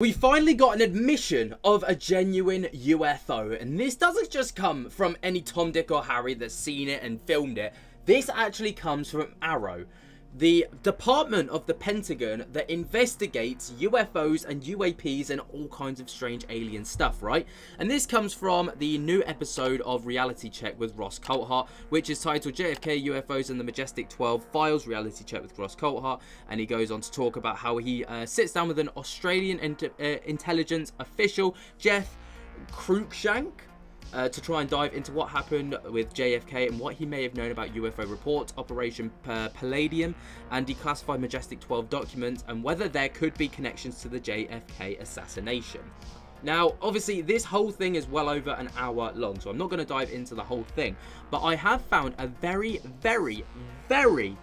We finally got an admission of a genuine UFO, and this doesn't just come from any Tom, Dick or Harry that's seen it and filmed it. This actually comes from ARROW, the department of the Pentagon that investigates UFOs and UAPs and all kinds of strange alien stuff, right? And this comes from the new episode of Reality Check with Ross Coulthart, which is titled JFK UFOs and the Majestic 12 Files Reality Check with Ross Coulthart. And he goes on to talk about how he sits down with an Australian intelligence official, Jeff Cruikshank, to try and dive into what happened with JFK and what he may have known about UFO reports, Operation Palladium, and declassified Majestic 12 documents, and whether there could be connections to the JFK assassination. Now, obviously, this whole thing is well over an hour long, so I'm not going to dive into the whole thing, but I have found a very, very, very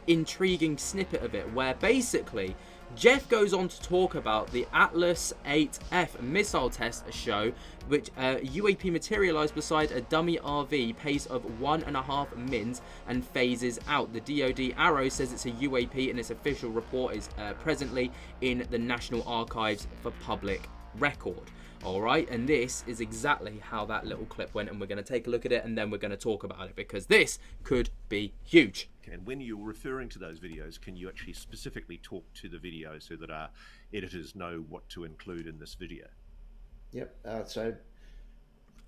intriguing snippet of it, where basically Jeff goes on to talk about the Atlas 8F missile test show, which UAP materialized beside a dummy RV, pace of 1.5 mins, and phases out. The DoD ARROW says it's a UAP, and its official report is presently in the National Archives for public record. Alright, and this is exactly how that little clip went, and we're going to take a look at it, and then we're going to talk about it, because this could be huge. And when you're referring to those videos, can you actually specifically talk to the video so that our editors know what to include in this video? Yep, so...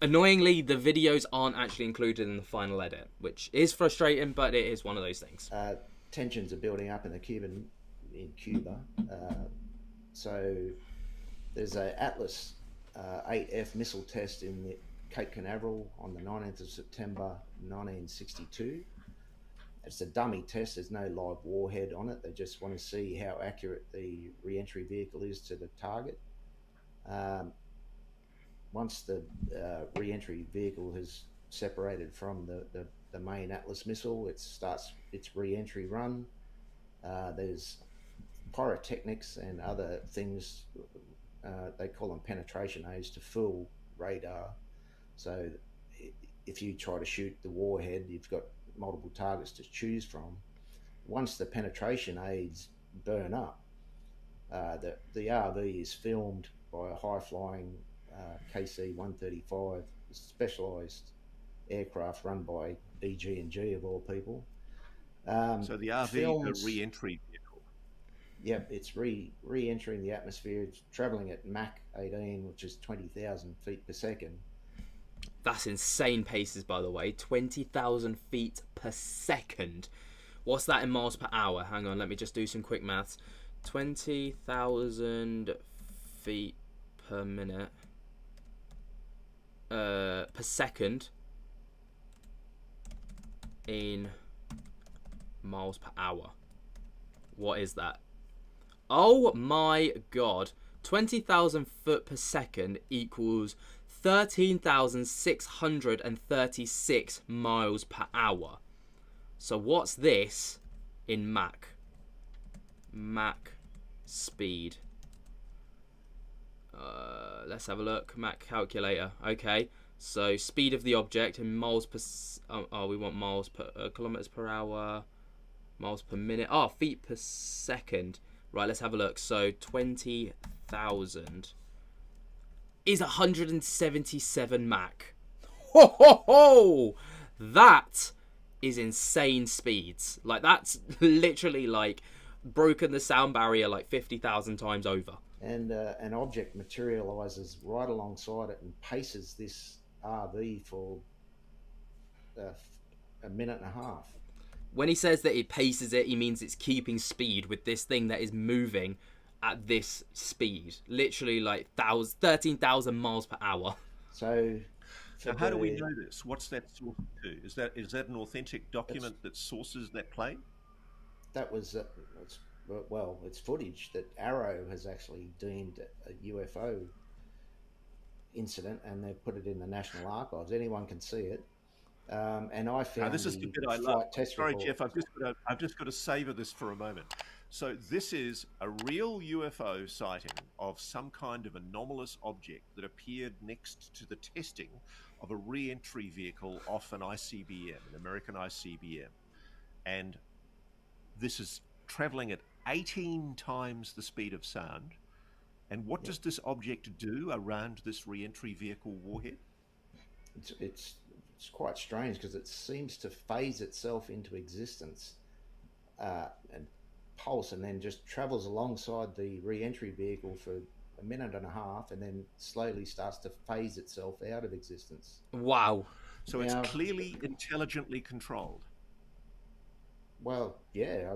Annoyingly, the videos aren't actually included in the final edit, which is frustrating, but it is one of those things. Tensions are building up in Cuba. So there's a Atlas 8F missile test in the Cape Canaveral on the 19th of September 1962. It's a dummy test. There's no live warhead on it. They just want to see how accurate the reentry vehicle is to the target. Once the reentry vehicle has separated from the main Atlas missile, it starts its reentry run. There's pyrotechnics and other things, they call them penetration aids, to fool radar. So if you try to shoot the warhead, you've got multiple targets to choose from. Once the penetration aids burn up, the RV is filmed by a high-flying KC-135 specialised aircraft run by EG&G of all people. So the RV, the re-entry vehicle. Yep, it's re-entering the atmosphere. It's travelling at Mach 18, which is 20,000 feet per second. That's insane paces, by the way. 20,000 feet per second. What's that in miles per hour? Hang on, let me just do some quick maths. 20,000 feet per minute. Per second. In miles per hour. What is that? Oh my god. 20,000 foot per second equals 13,636 miles per hour. So what's this in Mach? Mach speed. Let's have a look. Mach calculator. Okay. So speed of the object in miles per... we want miles per... kilometers per hour. Miles per minute. Oh, feet per second. Right, let's have a look. So 20,000... is 177 Mach. Ho ho ho! That is insane speeds. Like, that's literally like broken the sound barrier like 50,000 times over. And an object materializes right alongside it and paces this RV for a minute and a half. When he says that it paces it, he means it's keeping speed with this thing that is moving at this speed, literally like 13,000 miles per hour. So how do we know this? What's that source to? Is that an authentic document that sources that claim? That was it's footage that ARROW has actually deemed a UFO incident, and they've put it in the National Archives. Anyone can see it. And I found this is the bit I love. Sorry, Jeff, I've just got to savor this for a moment. So this is a real UFO sighting of some kind of anomalous object that appeared next to the testing of a re-entry vehicle off an ICBM, an American ICBM. And this is traveling at 18 times the speed of sound And what does this object do around this reentry vehicle warhead? It's quite strange because it seems to phase itself into existence and pulse, and then just travels alongside the re-entry vehicle for a minute and a half, and then slowly starts to phase itself out of existence. Wow. So it's clearly intelligently controlled. Well, yeah.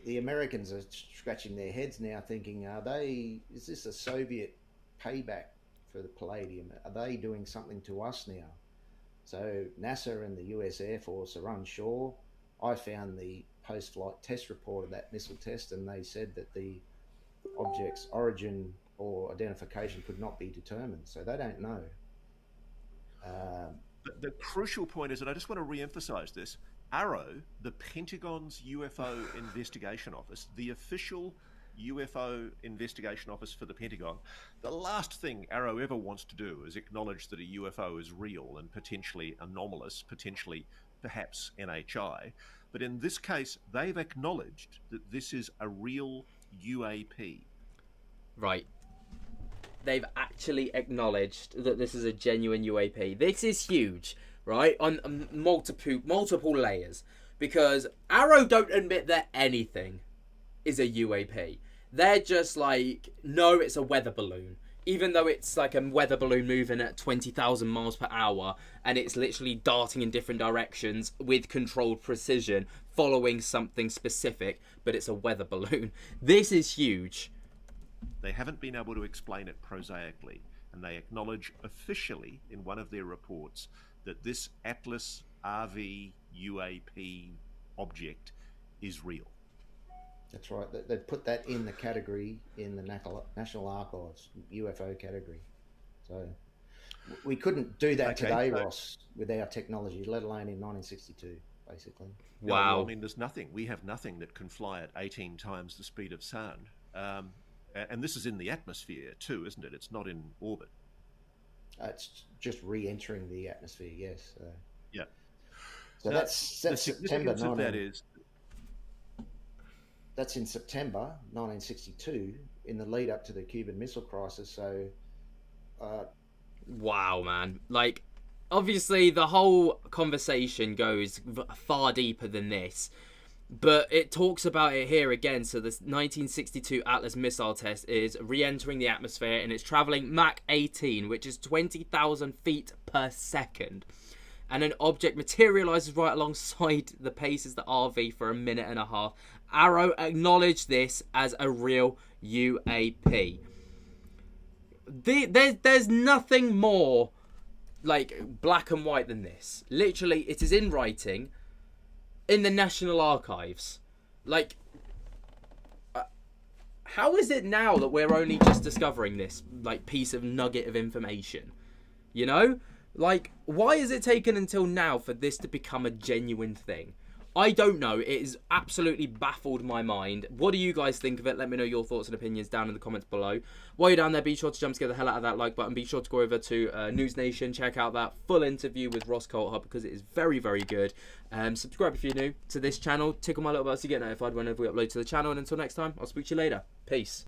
The Americans are scratching their heads now, thinking, is this a Soviet payback for the palladium? Are they doing something to us now? So NASA and the US Air Force are unsure. I found the post-flight test report of that missile test, and they said that the object's origin or identification could not be determined, so they don't know. The crucial point is, and I just want to re-emphasize this, AARO, the Pentagon's UFO investigation office, the official UFO investigation office for the Pentagon, the last thing AARO ever wants to do is acknowledge that a UFO is real and potentially anomalous, potentially perhaps NHI. But in this case, they've acknowledged that this is a real UAP. Right. They've actually acknowledged that this is a genuine UAP. This is huge, right? On multiple layers. Because AARO don't admit that anything is a UAP. They're just like, no, it's a weather balloon. Even though it's like a weather balloon moving at 20,000 miles per hour and it's literally darting in different directions with controlled precision, following something specific, but it's a weather balloon. This is huge. They haven't been able to explain it prosaically, and they acknowledge officially in one of their reports that this Atlas RV UAP object is real. That's right. They put that in the category in the National Archives, UFO category. So we couldn't do that today, Ross, with our technology, let alone in 1962, basically. Wow. No, well, I mean, there's nothing. We have nothing that can fly at 18 times the speed of sound. And this is in the atmosphere too, isn't it? It's not in orbit. It's just re-entering the atmosphere, yes. Yeah. So now, that's the September significance of that is... That's in September 1962, in the lead up to the Cuban Missile Crisis. So, wow, man! Like, obviously, the whole conversation goes far deeper than this, but it talks about it here again. So, this 1962 Atlas missile test is re-entering the atmosphere, and it's traveling Mach 18, which is 20,000 feet per second. And an object materializes right alongside the paces the RV for a minute and a half. AARO acknowledged this as a real UAP. There's nothing more like black and white than this. Literally, it is in writing in the National Archives. Like, how is it now that we're only just discovering this like piece of nugget of information? You know? Like, why has it taken until now for this to become a genuine thing? I don't know. It has absolutely baffled my mind. What do you guys think of it? Let me know your thoughts and opinions down in the comments below. While you're down there, be sure to jump to get the hell out of that like button. Be sure to go over to News Nation. Check out that full interview with Ross Coulthard because it is very, very good. Subscribe if you're new to this channel. Tickle my little bell so you get notified whenever we upload to the channel. And until next time, I'll speak to you later. Peace.